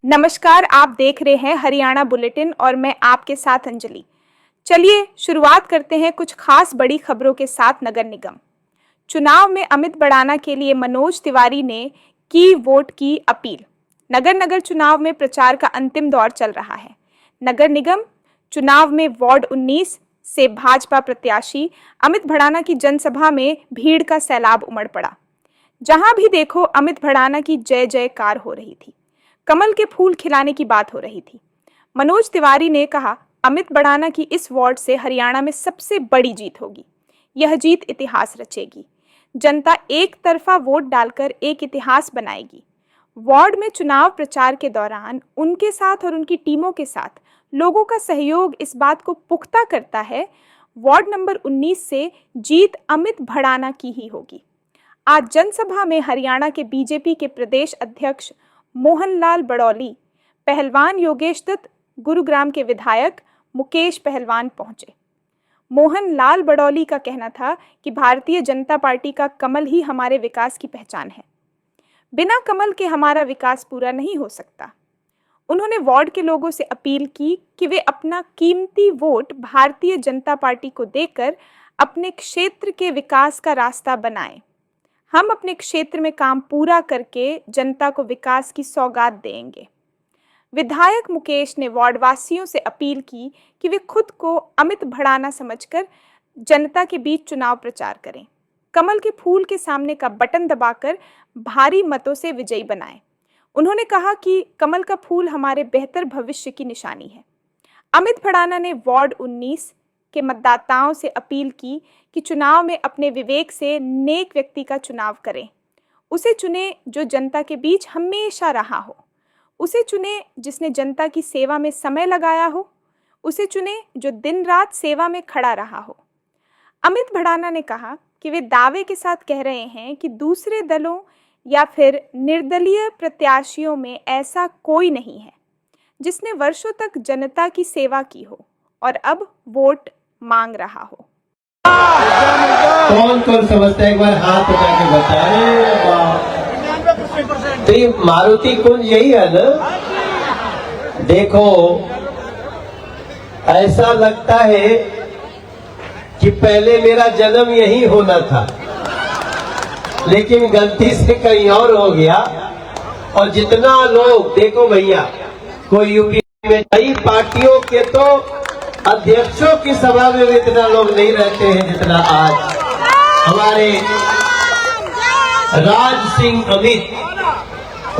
नमस्कार, आप देख रहे हैं हरियाणा बुलेटिन और मैं आपके साथ अंजलि। चलिए शुरुआत करते हैं कुछ खास बड़ी खबरों के साथ। नगर निगम चुनाव में अमित भड़ाना के लिए मनोज तिवारी ने की वोट की अपील। नगर चुनाव में प्रचार का अंतिम दौर चल रहा है। नगर निगम चुनाव में वार्ड 19 से भाजपा प्रत्याशी अमित भड़ाना की जनसभा में भीड़ का सैलाब उमड़ पड़ा। जहां भी देखो अमित भड़ाना की जय जयकार हो रही थी, कमल के फूल खिलाने की बात हो रही थी। मनोज तिवारी ने कहा, अमित भड़ाना की इस वार्ड से हरियाणा में सबसे बड़ी जीत होगी। यह जीत इतिहास रचेगी। जनता एक तरफा वोट डालकर एक इतिहास बनाएगी। वार्ड में चुनाव प्रचार के दौरान उनके साथ और उनकी टीमों के साथ लोगों का सहयोग इस बात को पुख्ता करता है, वार्ड नंबर 19 से जीत अमित भड़ाना की ही होगी। आज जनसभा में हरियाणा के बीजेपी के प्रदेश अध्यक्ष मोहनलाल बड़ौली, पहलवान योगेश दत्त, गुरुग्राम के विधायक मुकेश पहलवान पहुंचे। मोहनलाल बड़ौली का कहना था कि भारतीय जनता पार्टी का कमल ही हमारे विकास की पहचान है। बिना कमल के हमारा विकास पूरा नहीं हो सकता। उन्होंने वार्ड के लोगों से अपील की कि वे अपना कीमती वोट भारतीय जनता पार्टी को देकर अपने क्षेत्र के विकास का रास्ता बनाएं। हम अपने क्षेत्र में काम पूरा करके जनता को विकास की सौगात देंगे। विधायक मुकेश ने वार्डवासियों से अपील की कि वे खुद को अमित भड़ाना समझकर जनता के बीच चुनाव प्रचार करें। कमल के फूल के सामने का बटन दबाकर भारी मतों से विजयी बनाएं। उन्होंने कहा कि कमल का फूल हमारे बेहतर भविष्य की निशानी है। अमित भड़ाना ने वार्ड 19 के मतदाताओं से अपील की कि चुनाव में अपने विवेक से नेक व्यक्ति का चुनाव करें। उसे चुने जो जनता के बीच हमेशा रहा हो। उसे चुने जिसने जनता की सेवा में समय लगाया हो। उसे चुने जो दिन रात सेवा में खड़ा रहा हो। अमित भड़ाना ने कहा कि वे दावे के साथ कह रहे हैं कि दूसरे दलों या फिर निर्दलीय प्रत्याशियों में ऐसा कोई नहीं है जिसने वर्षों तक जनता की सेवा की हो और अब वोट मांग रहा हो। कौन कौन समझता है, एक बार हाथ उठा के बताए। तो ये मारुति कुंज यही है ना। देखो, ऐसा लगता है कि पहले मेरा जन्म यही होना था, लेकिन गलती से कहीं और हो गया। और जितना लोग देखो भैया, कोई यूपी में कई पार्टियों के तो अध्यक्षों की सभा में इतना लोग नहीं रहते हैं जितना आज हमारे राज सिंह अमित।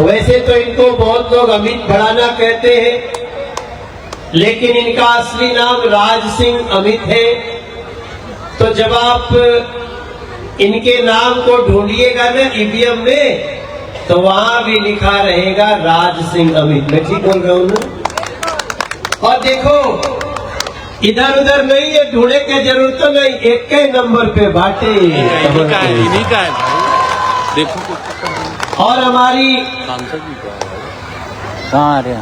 वैसे तो इनको बहुत लोग अमित भड़ाना कहते हैं, लेकिन इनका असली नाम राज सिंह अमित है। तो जब आप इनके नाम को ढूंढिएगा ना ईवीएम में, तो वहां भी लिखा रहेगा राज सिंह अमित। मैं ठीक बोल रहा हूं ना। और देखो, इधर उधर नहीं है, ढूंढे की जरूरत तो नहीं, एक ही नंबर पे बाटे। इन्हीं का है भाई। देखो, और हमारी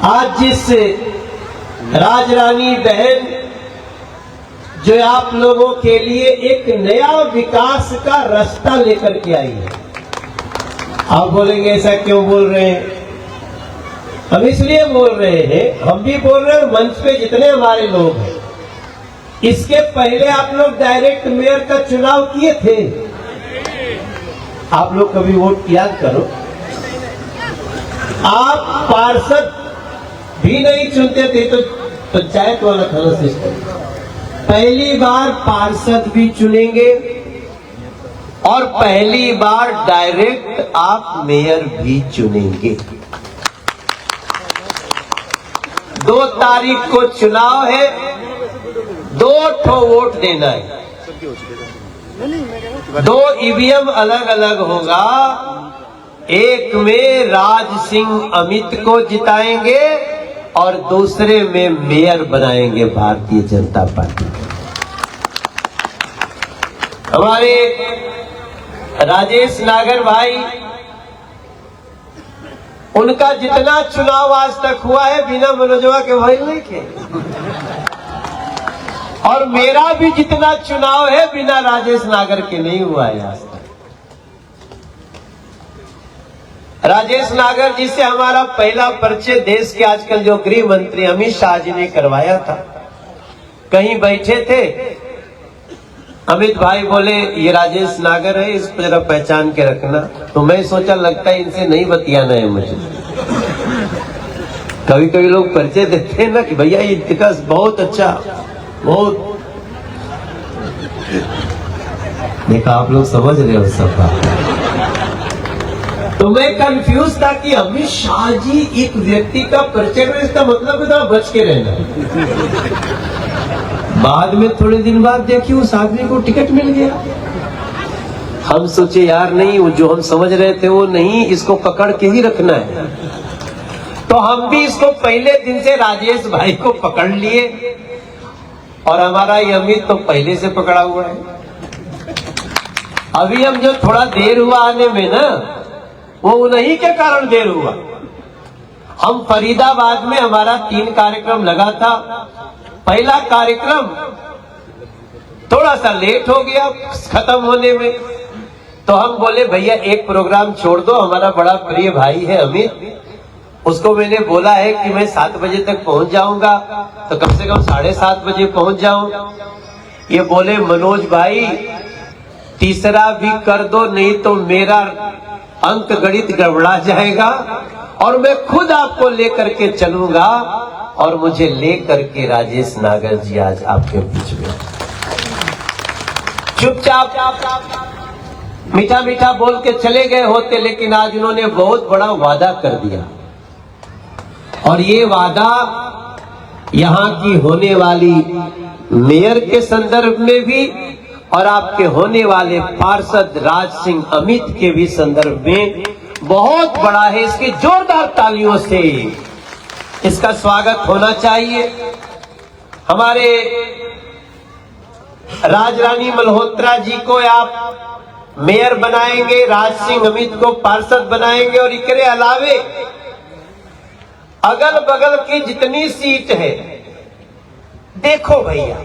आज जिस राजरानी बहन जो आप लोगों के लिए एक नया विकास का रास्ता लेकर के आई है। आप बोलेंगे ऐसा क्यों बोल रहे हैं? हम इसलिए बोल रहे हैं, हम भी बोल रहे हैं, मंच पे जितने हमारे लोग हैं। इसके पहले आप लोग डायरेक्ट मेयर का चुनाव किए थे। आप लोग कभी वोट याद करो। आप पार्षद भी नहीं चुनते थे, तो पंचायत वाला था सिस्टम। पहली बार पार्षद भी चुनेंगे और पहली बार डायरेक्ट आप मेयर भी चुनेंगे। 2 तारीख को चुनाव है, 2 ठो वोट देना है। 2 ईवीएम अलग अलग होगा। एक में राज सिंह अमित को जिताएंगे और दूसरे में मेयर बनाएंगे भारतीय जनता पार्टी। हमारे राजेश नागर भाई, उनका जितना चुनाव आज तक हुआ है बिना मनोजवा के भाई नहीं थे। और मेरा भी जितना चुनाव है बिना राजेश नागर के नहीं हुआ है आज तक। राजेश नागर जी से हमारा पहला परिचय देश के आजकल जो गृह मंत्री अमित शाह जी ने करवाया था। कहीं बैठे थे, अमित भाई बोले ये राजेश नागर है, इसको जरा पहचान के रखना। तो मैं सोचा लगता है इनसे नहीं बतियाना है मुझे। कभी कभी लोग परिचय देते हैं ना कि भैया ये विकास बहुत अच्छा, बहुत। देखा, आप लोग समझ रहे हो सब बात। तो मैं कंफ्यूज था कि अमित शाह जी एक व्यक्ति का परिचय में, इसका मतलब है बच के रहना। बाद में थोड़े दिन बाद देखिए उस आदमी को टिकट मिल गया। हम सोचे यार नहीं, वो जो हम समझ रहे थे वो नहीं, इसको पकड़ के ही रखना है। तो हम भी इसको पहले दिन से राजेश भाई को पकड़ लिए, और हमारा ये अमित तो पहले से पकड़ा हुआ है। अभी हम जो थोड़ा देर हुआ आने में ना, वो उन्हीं के कारण देर हुआ। हम फरीदाबाद में हमारा 3 कार्यक्रम लगा था। पहला कार्यक्रम थोड़ा सा लेट हो गया खत्म होने में, तो हम बोले भैया एक प्रोग्राम छोड़ दो, हमारा बड़ा प्रिय भाई है अमित, उसको मैंने बोला है कि मैं 7 बजे तक पहुंच जाऊंगा, तो कम से कम 7:30 बजे पहुंच जाऊं। ये बोले मनोज भाई तीसरा भी कर दो, नहीं तो मेरा अंक गणित गड़बड़ा जाएगा, और मैं खुद आपको लेकर के चलूंगा। और मुझे लेकर के राजेश नागर जी आज आपके बीच में चुपचाप मीठा मीठा बोल के चले गए होते, लेकिन आज उन्होंने बहुत बड़ा वादा कर दिया। और ये वादा यहाँ की होने वाली मेयर के संदर्भ में भी, और आपके होने वाले पार्षद राज सिंह अमित के भी संदर्भ में बहुत बड़ा है। इसकी जोरदार तालियों से इसका स्वागत होना चाहिए। हमारे राजरानी मल्होत्रा जी को आप मेयर बनाएंगे, राज सिंह अमित को पार्षद बनाएंगे, और इसके अलावे अगल बगल की जितनी सीट है, देखो भैया,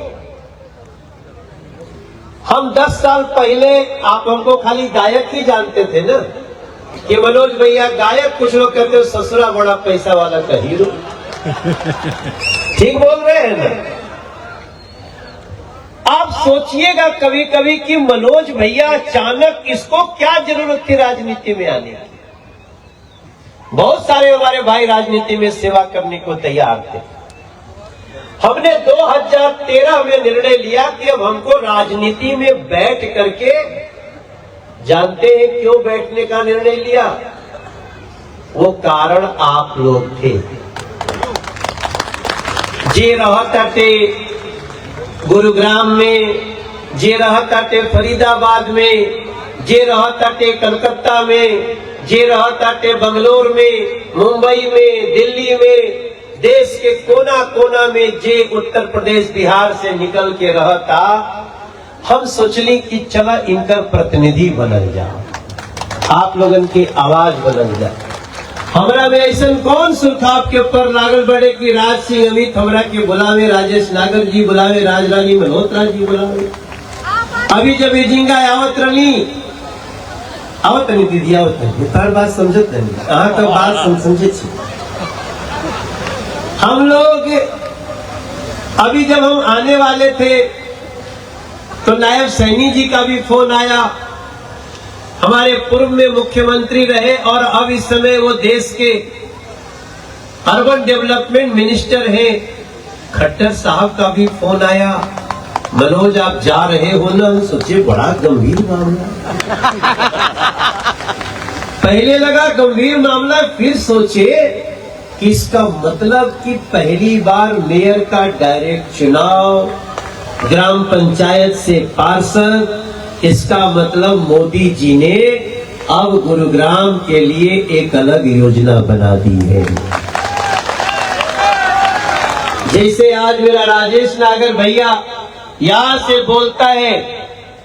हम 10 साल पहले आप हमको खाली गायक ही जानते थे ना, कि मनोज भैया गायक, कुछ लोग कहते हो ससुरा बड़ा पैसा वाला का हीरो। ठीक बोल रहे हैं ना? आप सोचिएगा कभी कभी कि मनोज भैया अचानक इसको क्या जरूरत थी राजनीति में आने की। बहुत सारे हमारे भाई राजनीति में सेवा करने को तैयार थे। हमने 2013 में निर्णय लिया कि अब हमको राजनीति में बैठ करके, जानते हैं क्यों बैठने का निर्णय लिया? वो कारण आप लोग थे। जे रहते गुरुग्राम में, जे रहते फरीदाबाद में, जे रहते कलकत्ता में, जे रहते बंगलोर में, मुंबई में, दिल्ली में, देश के कोना कोना में, जे उत्तर प्रदेश बिहार से निकल के रहता, हम सोचली कि चला इनका प्रतिनिधि बनल जाओ, आप लोगन की आवाज बनल जाए। हमरा में ऐसा कौन सुख आपके ऊपर लागल बड़े कि राज सिंह अमित हमरा के बुलावे, राजेश नागर जी बुलावे, राजरानी मल्होत्रा जी बुलावे। अभी जब ये जिंगा आवत रही, आवत नहीं दीदी, आवत नहीं, तार बात समझत नहीं, अहाँ का बात समझे। हम लोग अभी जब हम आने वाले थे तो नायब सैनी जी का भी फोन आया। हमारे पूर्व में मुख्यमंत्री रहे और अब इस समय वो देश के अर्बन डेवलपमेंट मिनिस्टर हैं, खट्टर साहब का भी फोन आया। मनोज आप जा रहे हो ना? सोचे बड़ा गंभीर मामला। पहले लगा गंभीर मामला, फिर सोचे कि इसका मतलब कि पहली बार मेयर का डायरेक्ट चुनाव, ग्राम पंचायत से पार्षद, इसका मतलब मोदी जी ने अब गुरुग्राम के लिए एक अलग योजना बना दी है। जैसे आज मेरा राजेश नागर भैया यहां से बोलता है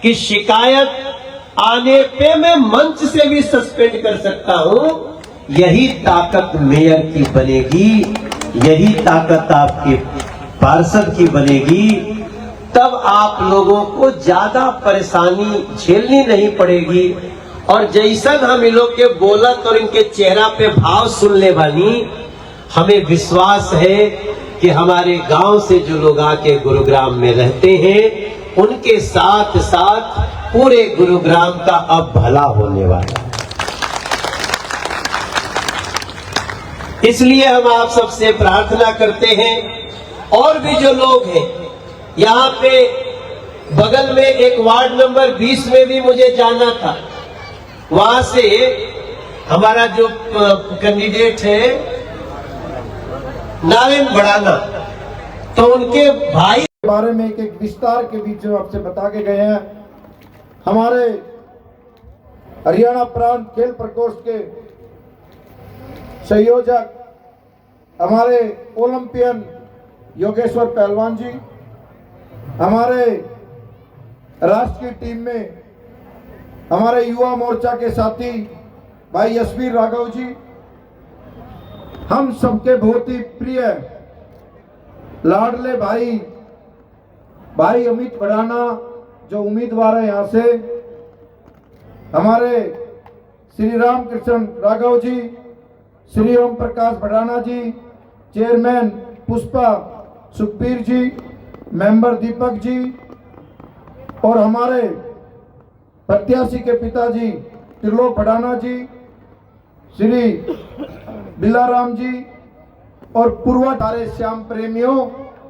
कि शिकायत आने पे मैं मंच से भी सस्पेंड कर सकता हूं, यही ताकत मेयर की बनेगी, यही ताकत आपके पार्षद की बनेगी, तब आप लोगों को ज्यादा परेशानी झेलनी नहीं पड़ेगी और जैसन हम इन लोग के बोलत और इनके चेहरा पे भाव सुन ले बानी, हमें विश्वास है कि हमारे गांव से जो लोग आके गुरुग्राम में रहते हैं उनके साथ साथ पूरे गुरुग्राम का अब भला होने वाला है। इसलिए हम आप सबसे प्रार्थना करते हैं, और भी जो लोग हैं यहाँ पे बगल में एक वार्ड नंबर 20 में भी मुझे जाना था, वहां से हमारा जो कैंडिडेट है नारायण बड़ाना, तो उनके भाई के बारे में एक विस्तार के बीच जो आपसे बता के गए हैं। हमारे हरियाणा प्रांत खेल प्रकोष्ठ के संयोजक हमारे ओलंपियन योगेश्वर पहलवान जी, हमारे राष्ट्र की टीम में हमारे युवा मोर्चा के साथी भाई यशवीर राघव जी, हम सबके बहुत ही प्रिय लाडले भाई अमित बड़ाना जो उम्मीदवार है यहाँ से, हमारे श्री राम कृष्ण राघव जी, श्री ओम प्रकाश बड़ाना जी, चेयरमैन पुष्पा सुखबीर जी, मेंबर दीपक जी, और हमारे प्रत्याशी के पिताजी त्रिलोक बड़ाना जी, श्री बिलाराम जी, और पूर्व सारे श्याम प्रेमियों,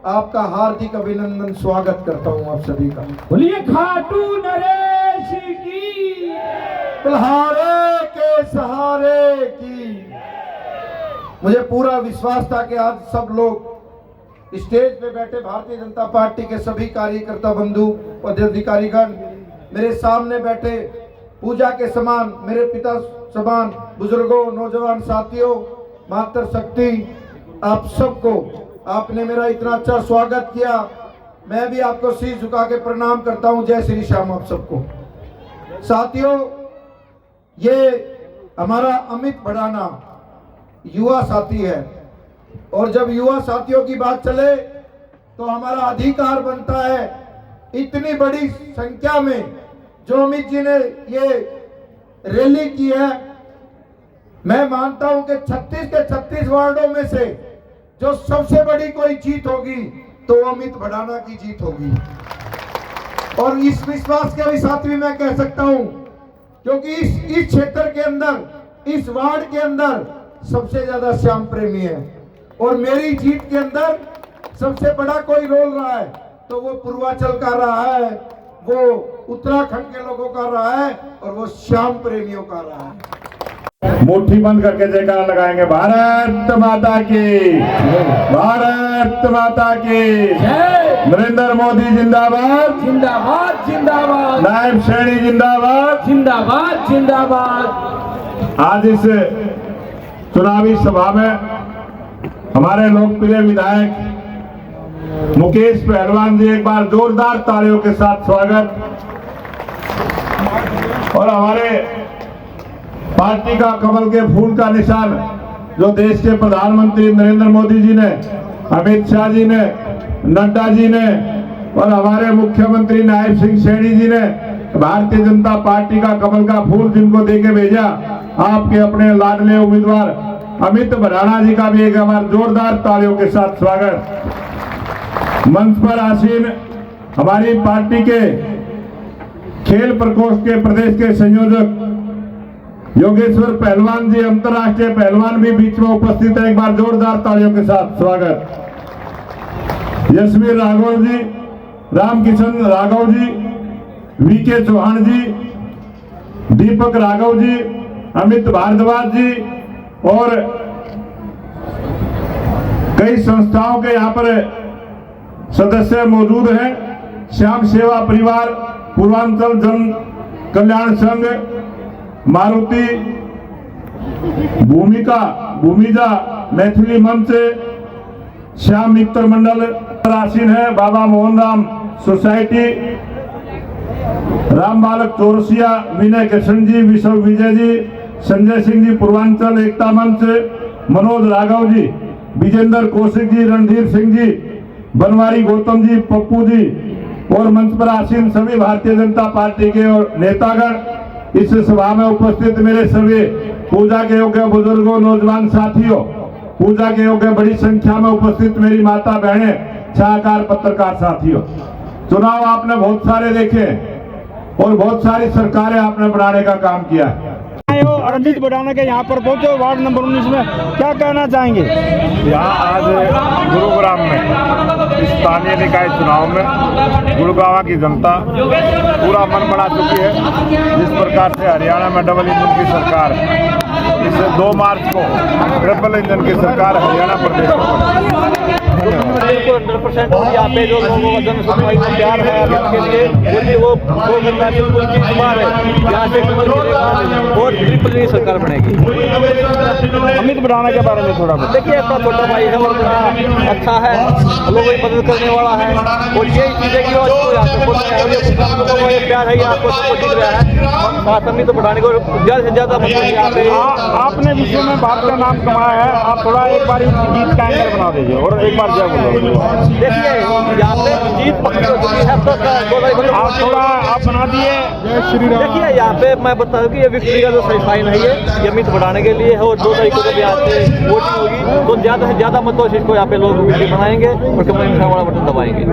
आपका हार्दिक अभिनंदन स्वागत करता हूं आप सभी का। बोलिए खाटू नरेश की, सहारे के सहारे की। मुझे पूरा विश्वास था कि आज सब लोग स्टेज पे बैठे भारतीय जनता पार्टी के सभी कार्यकर्ता बंधु पदाधिकारीगण, मेरे सामने बैठे पूजा के समान मेरे पिता समान बुजुर्गों, नौजवान साथियों, मातृशक्ति, आप सबको आपने मेरा इतना अच्छा स्वागत किया। मैं भी आपको शीश झुका के प्रणाम करता हूं। जय श्री श्याम आप सबको। साथियों, ये हमारा अमित बड़ाना युवा साथी है, और जब युवा साथियों की बात चले तो हमारा अधिकार बनता है इतनी बड़ी संख्या में जो अमित जी ने ये रैली की है। मैं मानता हूं कि 36 के 36 वार्डों में से जो सबसे बड़ी कोई जीत होगी तो अमित बड़ाना की जीत होगी, और इस विश्वास के भी साथ भी मैं कह सकता हूं, क्योंकि इस क्षेत्र के अंदर, इस वार्ड के अंदर सबसे ज्यादा श्याम प्रेमी है, और मेरी जीत के अंदर सबसे बड़ा कोई रोल रहा है तो वो पूर्वांचल का रहा है, वो उत्तराखंड के लोगों का रहा है, और वो श्याम प्रेमियों का रहा है। मुट्ठी बंद करके जयकारा लगाएंगे। भारत माता की, भारत माता की, नरेंद्र मोदी जिंदाबाद, जिंदाबाद जिंदाबाद, नायब श्रेणी जिंदाबाद, जिंदाबाद जिंदाबाद। आज इस चुनावी सभा में हमारे लोकप्रिय विधायक मुकेश पहलवान जी, एक बार जोरदार तालियों के साथ स्वागत। और हमारे पार्टी का कमल के फूल का निशान जो देश के प्रधानमंत्री नरेंद्र मोदी जी ने, अमित शाह जी ने, नड्डा जी ने, और हमारे मुख्यमंत्री नायब सिंह सैनी जी ने भारतीय जनता पार्टी का कमल का फूल जिनको देके भेजा, आपके अपने लाडले उम्मीदवार अमित बड़ाना जी का भी एक बार जोरदार तालियों के साथ स्वागत। मंच पर आसीन हमारी पार्टी के खेल प्रकोष्ठ के प्रदेश के संयोजक योगेश्वर पहलवान जी, अंतर्राष्ट्रीय पहलवान भी बीच में उपस्थित है, एक बार जोरदार तालियों के साथ स्वागत। यशवीर राघव जी, रामकिशन राघव जी, वीके चौहान जी, दीपक राघव जी, अमित भारद्वाज जी, और कई संस्थाओं के यहाँ पर सदस्य मौजूद हैं। श्याम सेवा परिवार, पूर्वांचल जन कल्याण संघ, मारुति, भूमिजा मैथिली मंच, श्याम मित्र मंडल आसीन है, बाबा मोहन राम सोसाइटी, राम बालक चौरसिया, विनय कृष्ण जी, विश्व विजय जी, संजय सिंह जी पूर्वांचल एकता मंच, मनोज राघव जी, विजेंद्र कौशिक जी, रणधीर सिंह जी, बनवारी गौतम जी, पप्पू जी, और मंच पर आसीन सभी भारतीय जनता पार्टी के और नेतागण, इस सभा में उपस्थित मेरे सभी पूजा के योग्य बुजुर्गों, नौजवान साथियों, पूजा के योग्य बड़ी संख्या में उपस्थित मेरी माता बहनें, छायाकार पत्रकार साथियों, चुनाव आपने बहुत सारे देखे और बहुत सारी सरकारें आपने बनाने का काम किया है। अमित बढ़ाना के यहाँ पर पहुंचे वार्ड नंबर 19 में, क्या कहना चाहेंगे? यहाँ आज गुरुग्राम में स्थानीय निकाय चुनाव में गुरुग्राम की जनता पूरा मन बना चुकी है। जिस प्रकार से हरियाणा में डबल इंजन की सरकार, इस 2 मार्च को ट्रिपल इंजन की सरकार हरियाणा प्रदेश में 100% यहाँ पे जो लोगों का जन सुनवाई का प्यार है अमित के लिए, वो जनता बिल्कुल की बात है। यहाँ से और ट्रिपल इंजन सरकार बनेगी। अमित बढ़ाना के बारे में थोड़ा देखिए, अपना छोटा भाई है और बड़ा अच्छा है, लोगों की मदद करने वाला है और यही चीजें की यहाँ पे प्यार है, यहाँ को दिख रहा है। अमित बढ़ाने को ज्यादा से ज्यादा यहाँ पे आपने विश्व में भारत का नाम कमाया है, आप थोड़ा एक बार जीत का एंकर बना दीजिए और एक बार जय बोलो। देखिए यहाँ पे जीत पक्की हो चुकी है, तो आप थोड़ा आप बना दिए जय श्री राम। देखिए यहाँ पे मैं बता दूं कि ये विक्ट्री का जो सही साइन है ये अमित बढ़ाने के लिए है और 2 तारीख को जब यहाँ पे वोटिंग होगी तो ज्यादा से ज्यादा मतों से इसको यहाँ पे लोग बनाएंगे और कमेंट वाला बटन दबाएंगे।